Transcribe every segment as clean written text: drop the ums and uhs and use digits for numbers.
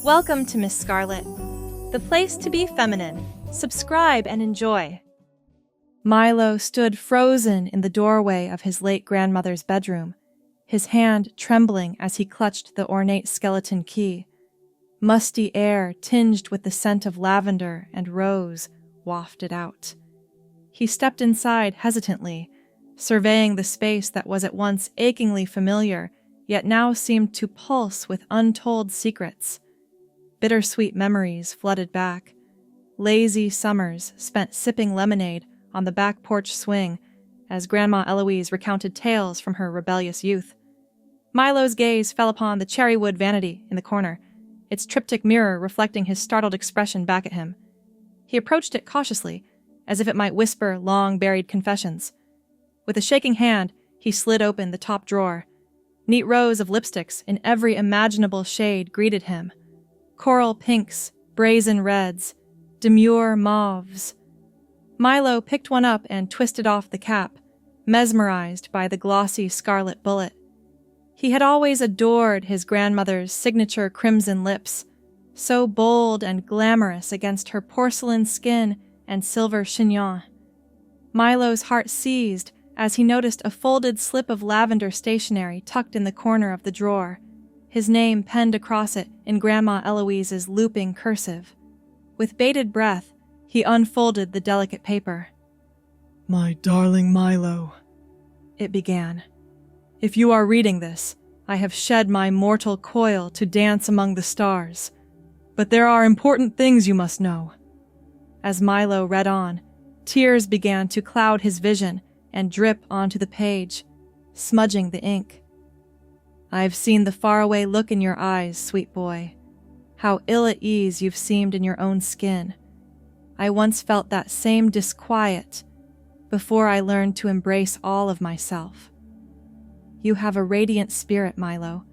Welcome to Miss Scarlett, the place to be feminine. Subscribe and enjoy. Milo stood frozen in the doorway of his late grandmother's bedroom, his hand trembling as he clutched the ornate skeleton key. Musty air tinged with the scent of lavender and rose wafted out. He stepped inside hesitantly, surveying the space that was at once achingly familiar, yet now seemed to pulse with untold secrets. Bittersweet memories flooded back. Lazy summers spent sipping lemonade on the back porch swing as Grandma Eloise recounted tales from her rebellious youth. Milo's gaze fell upon the cherrywood vanity in the corner, its triptych mirror reflecting his startled expression back at him. He approached it cautiously, as if it might whisper long-buried confessions. With a shaking hand, he slid open the top drawer. Neat rows of lipsticks in every imaginable shade greeted him. Coral pinks, brazen reds, demure mauves. Milo picked one up and twisted off the cap, mesmerized by the glossy scarlet bullet. He had always adored his grandmother's signature crimson lips, so bold and glamorous against her porcelain skin and silver chignon. Milo's heart seized as he noticed a folded slip of lavender stationery tucked in the corner of the drawer, his name penned across it in Grandma Eloise's looping cursive. With bated breath, he unfolded the delicate paper. "My darling Milo," it began. "If you are reading this, I have shed my mortal coil to dance among the stars. But there are important things you must know." As Milo read on, tears began to cloud his vision and drip onto the page, smudging the ink. "I've seen the faraway look in your eyes, sweet boy. How ill at ease you've seemed in your own skin. I once felt that same disquiet before I learned to embrace all of myself. You have a radiant spirit, Milo.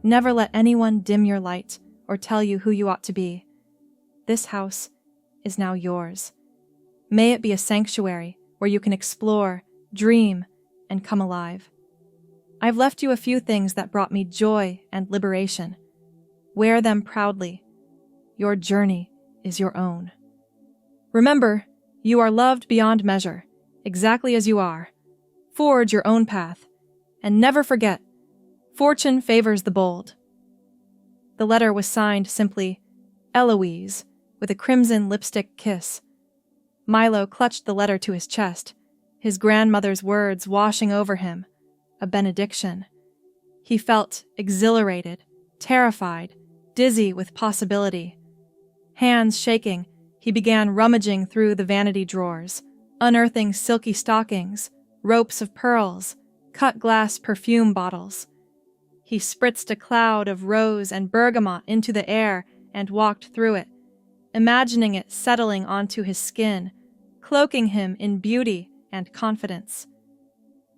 Never let anyone dim your light or tell you who you ought to be. This house is now yours. May it be a sanctuary where you can explore, dream, and come alive. I've left you a few things that brought me joy and liberation. Wear them proudly. Your journey is your own. Remember, you are loved beyond measure, exactly as you are. Forge your own path, and never forget, fortune favors the bold." The letter was signed simply, Eloise, with a crimson lipstick kiss. Milo clutched the letter to his chest, his grandmother's words washing over him, a benediction. He felt exhilarated, terrified, dizzy with possibility. Hands shaking, he began rummaging through the vanity drawers, unearthing silky stockings, ropes of pearls, cut glass perfume bottles. He spritzed a cloud of rose and bergamot into the air and walked through it, imagining it settling onto his skin, cloaking him in beauty and confidence.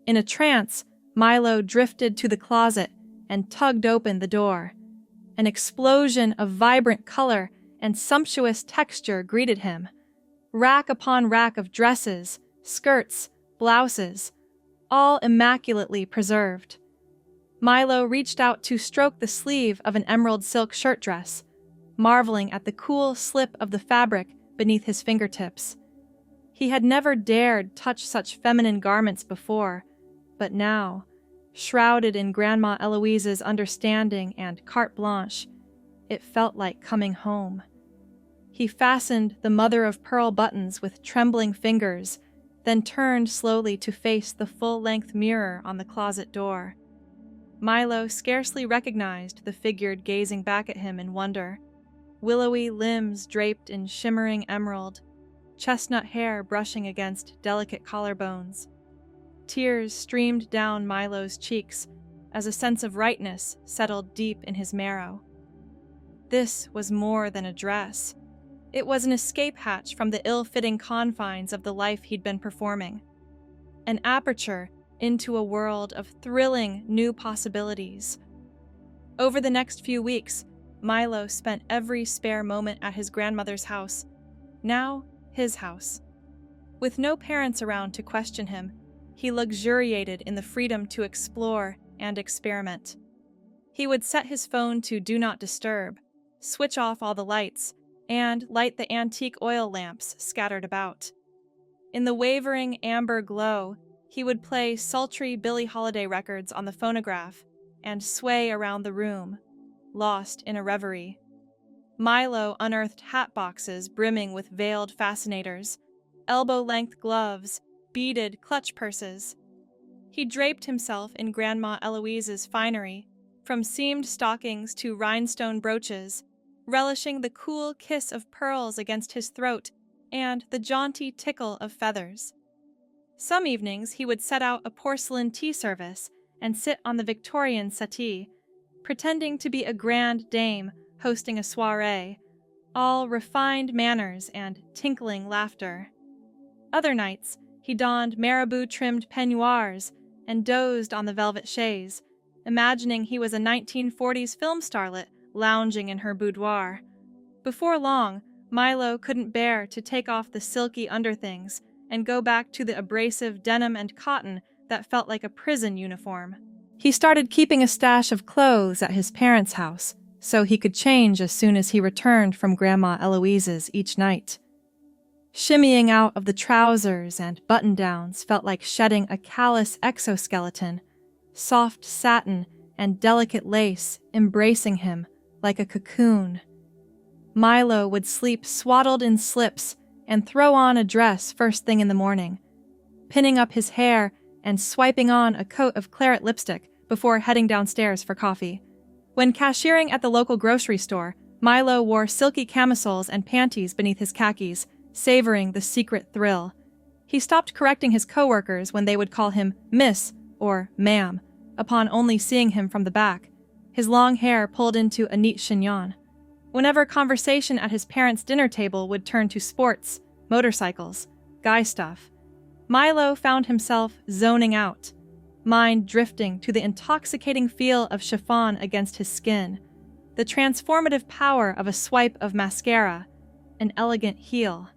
In a trance, Milo drifted to the closet and tugged open the door. An explosion of vibrant color and sumptuous texture greeted him. Rack upon rack of dresses, skirts, blouses, all immaculately preserved. Milo reached out to stroke the sleeve of an emerald silk shirt dress, marveling at the cool slip of the fabric beneath his fingertips. He had never dared touch such feminine garments before, but now, shrouded in Grandma Eloise's understanding and carte blanche, it felt like coming home. He fastened the mother-of-pearl buttons with trembling fingers, then turned slowly to face the full-length mirror on the closet door. Milo scarcely recognized the figure gazing back at him in wonder. Willowy limbs draped in shimmering emerald, chestnut hair brushing against delicate collarbones. Tears streamed down Milo's cheeks as a sense of rightness settled deep in his marrow. This was more than a dress. It was an escape hatch from the ill-fitting confines of the life he'd been performing. An aperture into a world of thrilling new possibilities. Over the next few weeks, Milo spent every spare moment at his grandmother's house, now his house. With no parents around to question him, he luxuriated in the freedom to explore and experiment. He would set his phone to Do Not Disturb, switch off all the lights, and light the antique oil lamps scattered about. In the wavering amber glow, he would play sultry Billie Holiday records on the phonograph and sway around the room, lost in a reverie. Milo unearthed hat boxes brimming with veiled fascinators, elbow-length gloves, beaded clutch purses. He draped himself in Grandma Eloise's finery, from seamed stockings to rhinestone brooches, relishing the cool kiss of pearls against his throat and the jaunty tickle of feathers. Some evenings he would set out a porcelain tea service and sit on the Victorian settee, pretending to be a grande dame hosting a soiree, all refined manners and tinkling laughter. Other nights, he donned marabou-trimmed peignoirs and dozed on the velvet chaise, imagining he was a 1940s film starlet lounging in her boudoir. Before long, Milo couldn't bear to take off the silky underthings and go back to the abrasive denim and cotton that felt like a prison uniform. He started keeping a stash of clothes at his parents' house, so he could change as soon as he returned from Grandma Eloise's each night. Shimmying out of the trousers and button-downs felt like shedding a callous exoskeleton, soft satin and delicate lace embracing him like a cocoon. Milo would sleep swaddled in slips and throw on a dress first thing in the morning, pinning up his hair and swiping on a coat of claret lipstick before heading downstairs for coffee. When cashiering at the local grocery store, Milo wore silky camisoles and panties beneath his khakis, savoring the secret thrill. He stopped correcting his coworkers when they would call him Miss or Ma'am, upon only seeing him from the back, his long hair pulled into a neat chignon. Whenever conversation at his parents' dinner table would turn to sports, motorcycles, guy stuff, Milo found himself zoning out, mind drifting to the intoxicating feel of chiffon against his skin, the transformative power of a swipe of mascara, an elegant heel.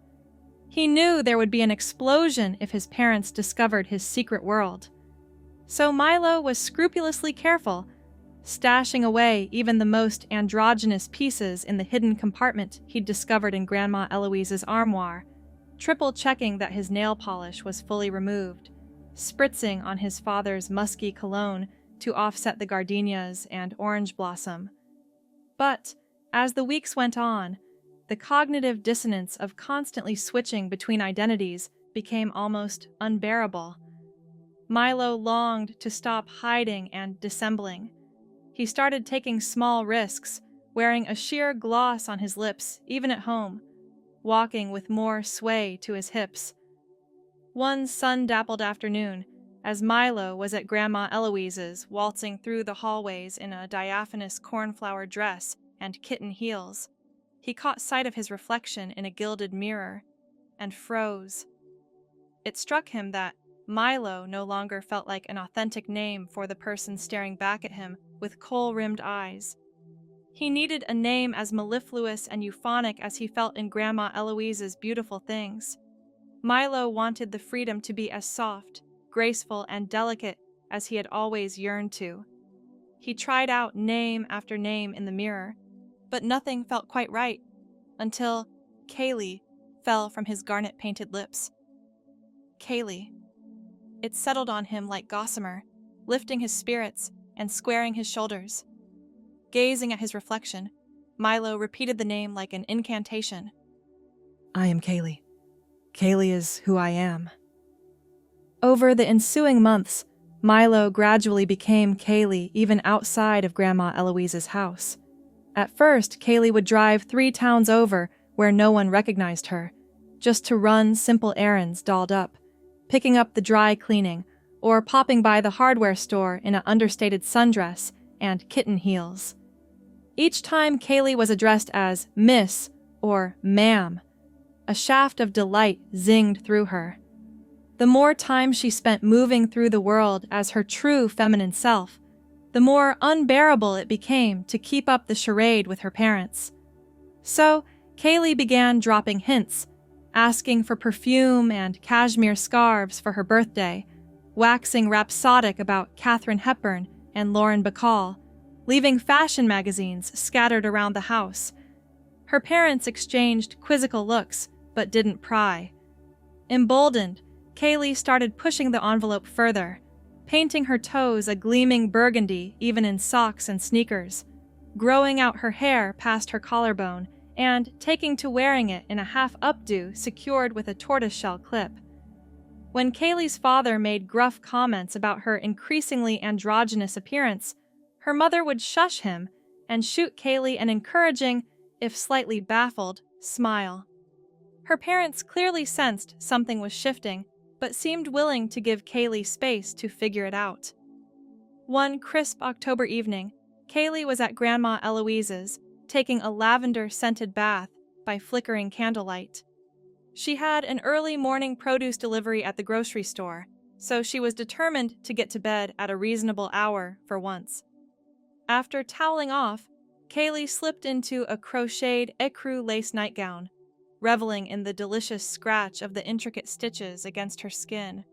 He knew there would be an explosion if his parents discovered his secret world. So Milo was scrupulously careful, stashing away even the most androgynous pieces in the hidden compartment he'd discovered in Grandma Eloise's armoire, triple-checking that his nail polish was fully removed, spritzing on his father's musky cologne to offset the gardenias and orange blossom. But, as the weeks went on, the cognitive dissonance of constantly switching between identities became almost unbearable. Milo longed to stop hiding and dissembling. He started taking small risks, wearing a sheer gloss on his lips, even at home, walking with more sway to his hips. One sun-dappled afternoon, as Milo was at Grandma Eloise's, waltzing through the hallways in a diaphanous cornflower dress and kitten heels, he caught sight of his reflection in a gilded mirror, and froze. It struck him that Milo no longer felt like an authentic name for the person staring back at him with kohl-rimmed eyes. He needed a name as mellifluous and euphonic as he felt in Grandma Eloise's beautiful things. Milo wanted the freedom to be as soft, graceful, and delicate as he had always yearned to. He tried out name after name in the mirror, but nothing felt quite right, until Kaye fell from his garnet-painted lips. Kaye. It settled on him like gossamer, lifting his spirits and squaring his shoulders. Gazing at his reflection, Milo repeated the name like an incantation. I am Kaye. Kaye is who I am. Over the ensuing months, Milo gradually became Kaye even outside of Grandma Eloise's house. At first, Kaye would drive 3 towns over where no one recognized her, just to run simple errands dolled up, picking up the dry cleaning, or popping by the hardware store in an understated sundress and kitten heels. Each time Kaye was addressed as Miss or Ma'am, a shaft of delight zinged through her. The more time she spent moving through the world as her true feminine self, the more unbearable it became to keep up the charade with her parents. So, Kaye began dropping hints, asking for perfume and cashmere scarves for her birthday, waxing rhapsodic about Katharine Hepburn and Lauren Bacall, leaving fashion magazines scattered around the house. Her parents exchanged quizzical looks, but didn't pry. Emboldened, Kaye started pushing the envelope further, painting her toes a gleaming burgundy even in socks and sneakers, growing out her hair past her collarbone, and taking to wearing it in a half-updo secured with a tortoiseshell clip. When Kaye's father made gruff comments about her increasingly androgynous appearance, her mother would shush him and shoot Kaye an encouraging, if slightly baffled, smile. Her parents clearly sensed something was shifting, but seemed willing to give Kaye space to figure it out. One crisp October evening, Kaye was at Grandma Eloise's, taking a lavender-scented bath by flickering candlelight. She had an early morning produce delivery at the grocery store, so she was determined to get to bed at a reasonable hour for once. After toweling off, Kaye slipped into a crocheted ecru lace nightgown, reveling in the delicious scratch of the intricate stitches against her skin.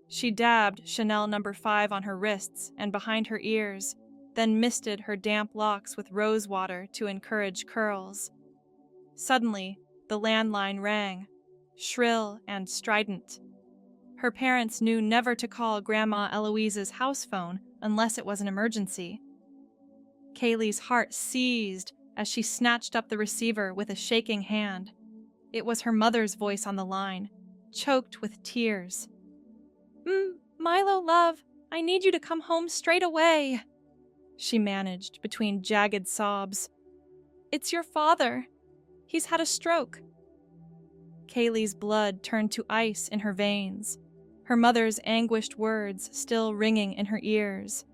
She dabbed Chanel No. 5 on her wrists and behind her ears, then misted her damp locks with rose water to encourage curls. Suddenly, the landline rang, shrill and strident. Her parents knew never to call Grandma Eloise's house phone unless it was an emergency. Kaye's heart seized as she snatched up the receiver with a shaking hand. It was her mother's voice on the line, choked with tears. Milo, love, I need you to come home straight away," she managed between jagged sobs. "It's your father. He's had a stroke." Kaye's blood turned to ice in her veins, her mother's anguished words still ringing in her ears.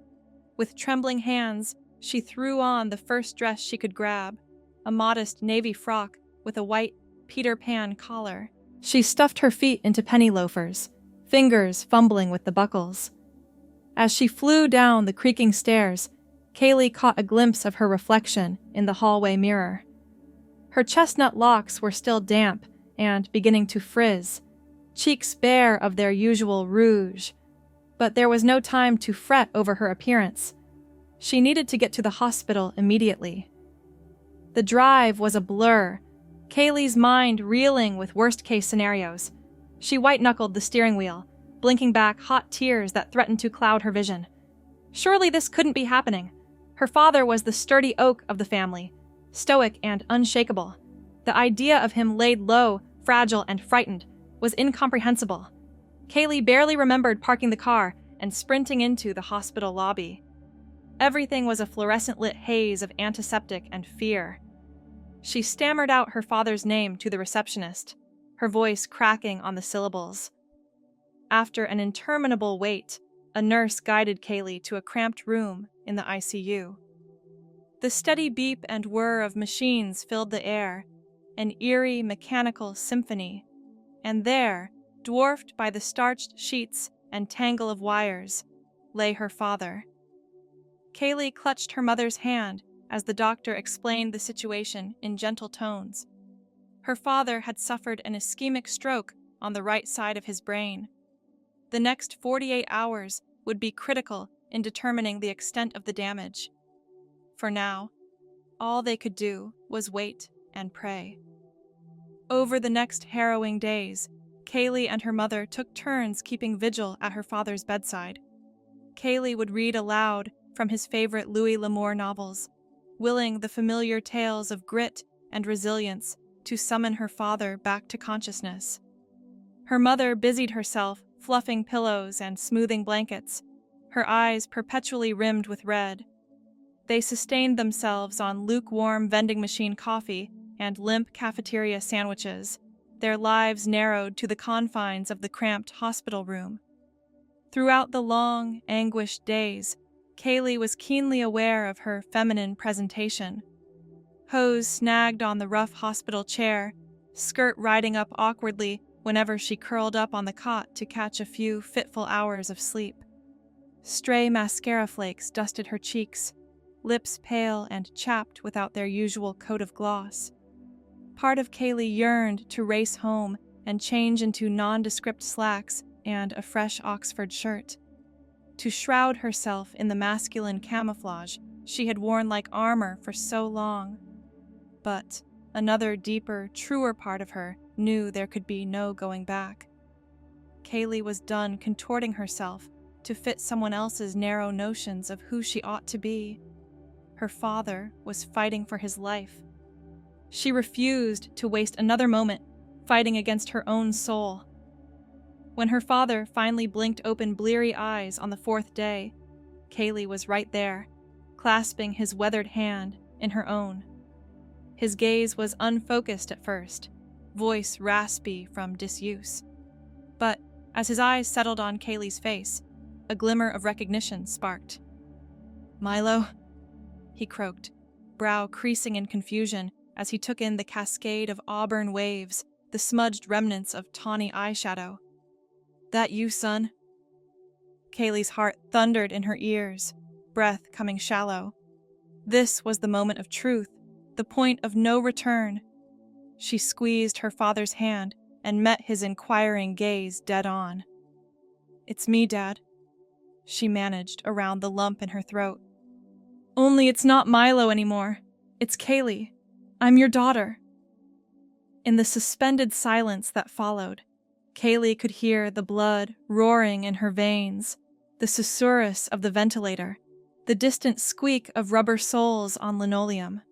With trembling hands, she threw on the first dress she could grab, a modest navy frock with a white Peter Pan collar. She stuffed her feet into penny loafers, fingers fumbling with the buckles. As she flew down the creaking stairs, Kaye caught a glimpse of her reflection in the hallway mirror. Her chestnut locks were still damp and beginning to frizz, cheeks bare of their usual rouge. But there was no time to fret over her appearance. She needed to get to the hospital immediately. The drive was a blur, Kaye's mind reeling with worst-case scenarios. She white-knuckled the steering wheel, blinking back hot tears that threatened to cloud her vision. Surely this couldn't be happening. Her father was the sturdy oak of the family, stoic and unshakable. The idea of him laid low, fragile, and frightened was incomprehensible. Kaye barely remembered parking the car and sprinting into the hospital lobby. Everything was a fluorescent-lit haze of antiseptic and fear. She stammered out her father's name to the receptionist, her voice cracking on the syllables. After an interminable wait, a nurse guided Kaye to a cramped room in the ICU. The steady beep and whir of machines filled the air, an eerie mechanical symphony, and there, dwarfed by the starched sheets and tangle of wires, lay her father. Kaye clutched her mother's hand as the doctor explained the situation in gentle tones. Her father had suffered an ischemic stroke on the right side of his brain. The next 48 hours would be critical in determining the extent of the damage. For now, all they could do was wait and pray. Over the next harrowing days, Kaye and her mother took turns keeping vigil at her father's bedside. Kaye would read aloud from his favorite Louis L'Amour novels, willing the familiar tales of grit and resilience to summon her father back to consciousness. Her mother busied herself fluffing pillows and smoothing blankets, her eyes perpetually rimmed with red. They sustained themselves on lukewarm vending machine coffee and limp cafeteria sandwiches, their lives narrowed to the confines of the cramped hospital room. Throughout the long, anguished days, Kaye was keenly aware of her feminine presentation. Hose snagged on the rough hospital chair, skirt riding up awkwardly whenever she curled up on the cot to catch a few fitful hours of sleep. Stray mascara flakes dusted her cheeks, lips pale and chapped without their usual coat of gloss. Part of Kaye yearned to race home and change into nondescript slacks and a fresh Oxford shirt, to shroud herself in the masculine camouflage she had worn like armor for so long. But another deeper, truer part of her knew there could be no going back. Kaye was done contorting herself to fit someone else's narrow notions of who she ought to be. Her father was fighting for his life. She refused to waste another moment fighting against her own soul. When her father finally blinked open bleary eyes on the 4th day, Kaye was right there, clasping his weathered hand in her own. His gaze was unfocused at first, voice raspy from disuse. But as his eyes settled on Kaylee's face, a glimmer of recognition sparked. "Milo?" he croaked, brow creasing in confusion as he took in the cascade of auburn waves, the smudged remnants of tawny eyeshadow. "That you, son?" Kaylee's heart thundered in her ears, breath coming shallow. This was the moment of truth, the point of no return. She squeezed her father's hand and met his inquiring gaze dead on. "It's me, Dad," she managed around the lump in her throat. "Only it's not Milo anymore. It's Kaye. I'm your daughter." In the suspended silence that followed, Kaye could hear the blood roaring in her veins, the susurrus of the ventilator, the distant squeak of rubber soles on linoleum.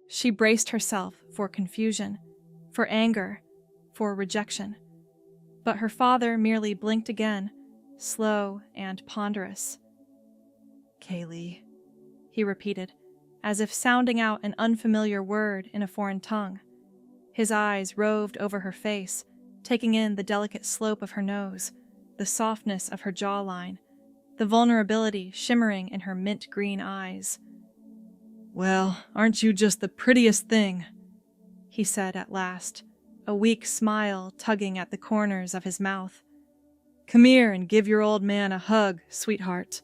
She braced herself for confusion, for anger, for rejection. But her father merely blinked again, slow and ponderous. "Kaye," he repeated, as if sounding out an unfamiliar word in a foreign tongue. His eyes roved over her face, taking in the delicate slope of her nose, the softness of her jawline, the vulnerability shimmering in her mint-green eyes. "Well, aren't you just the prettiest thing?" he said at last, a weak smile tugging at the corners of his mouth. "Come here and give your old man a hug, sweetheart."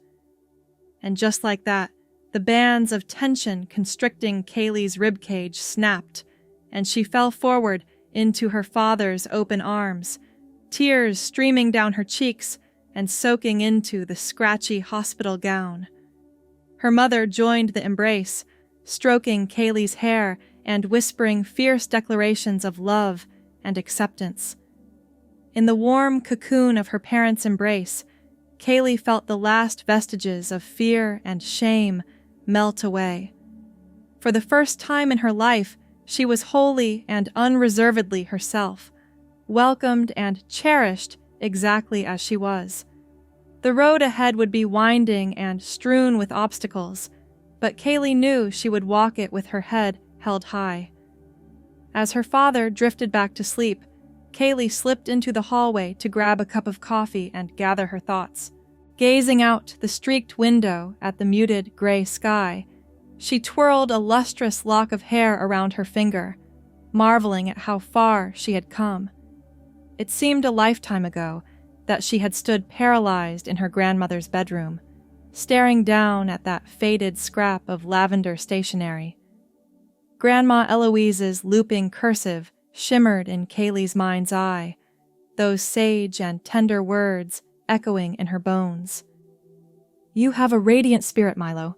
And just like that, the bands of tension constricting Kaylee's ribcage snapped, and she fell forward into her father's open arms, tears streaming down her cheeks and soaking into the scratchy hospital gown. Her mother joined the embrace, stroking Kaylee's hair and whispering fierce declarations of love and acceptance. In the warm cocoon of her parents' embrace, Kaye felt the last vestiges of fear and shame melt away. For the first time in her life, she was wholly and unreservedly herself, welcomed and cherished exactly as she was. The road ahead would be winding and strewn with obstacles, but Kaye knew she would walk it with her head held high. As her father drifted back to sleep, Kaye slipped into the hallway to grab a cup of coffee and gather her thoughts. Gazing out the streaked window at the muted gray sky, she twirled a lustrous lock of hair around her finger, marveling at how far she had come. It seemed a lifetime ago that she had stood paralyzed in her grandmother's bedroom, staring down at that faded scrap of lavender stationery. Grandma Eloise's looping cursive shimmered in Kaylee's mind's eye, those sage and tender words echoing in her bones. "You have a radiant spirit, Milo.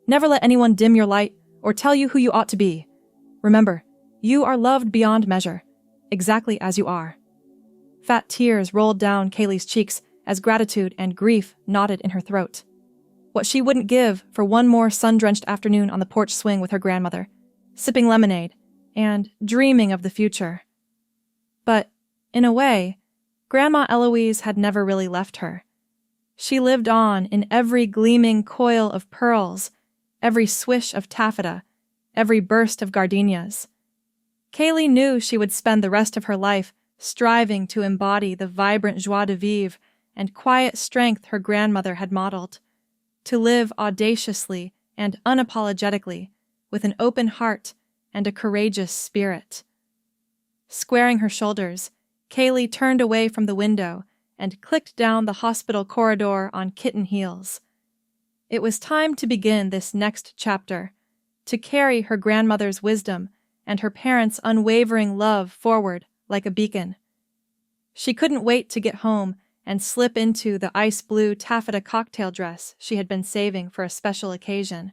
Never let anyone dim your light or tell you who you ought to be. Remember, you are loved beyond measure, exactly as you are." Fat tears rolled down Kaylee's cheeks as gratitude and grief knotted in her throat. What she wouldn't give for one more sun-drenched afternoon on the porch swing with her grandmother, sipping lemonade and dreaming of the future. But, in a way, Grandma Eloise had never really left her. She lived on in every gleaming coil of pearls, every swish of taffeta, every burst of gardenias. Kaye knew she would spend the rest of her life striving to embody the vibrant joie de vivre and quiet strength her grandmother had modeled, to live audaciously and unapologetically, with an open heart and a courageous spirit. Squaring her shoulders, Kaye turned away from the window and clicked down the hospital corridor on kitten heels. It was time to begin this next chapter, to carry her grandmother's wisdom and her parents' unwavering love forward like a beacon. She couldn't wait to get home and slip into the ice blue taffeta cocktail dress she had been saving for a special occasion.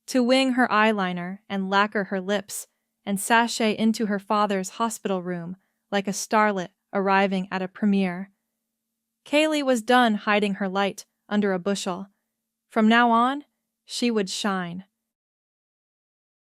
to wing her eyeliner and lacquer her lips and sashay into her father's hospital room like a starlet arriving at a premiere. Kaye was done hiding her light under a bushel. From now on, she would shine.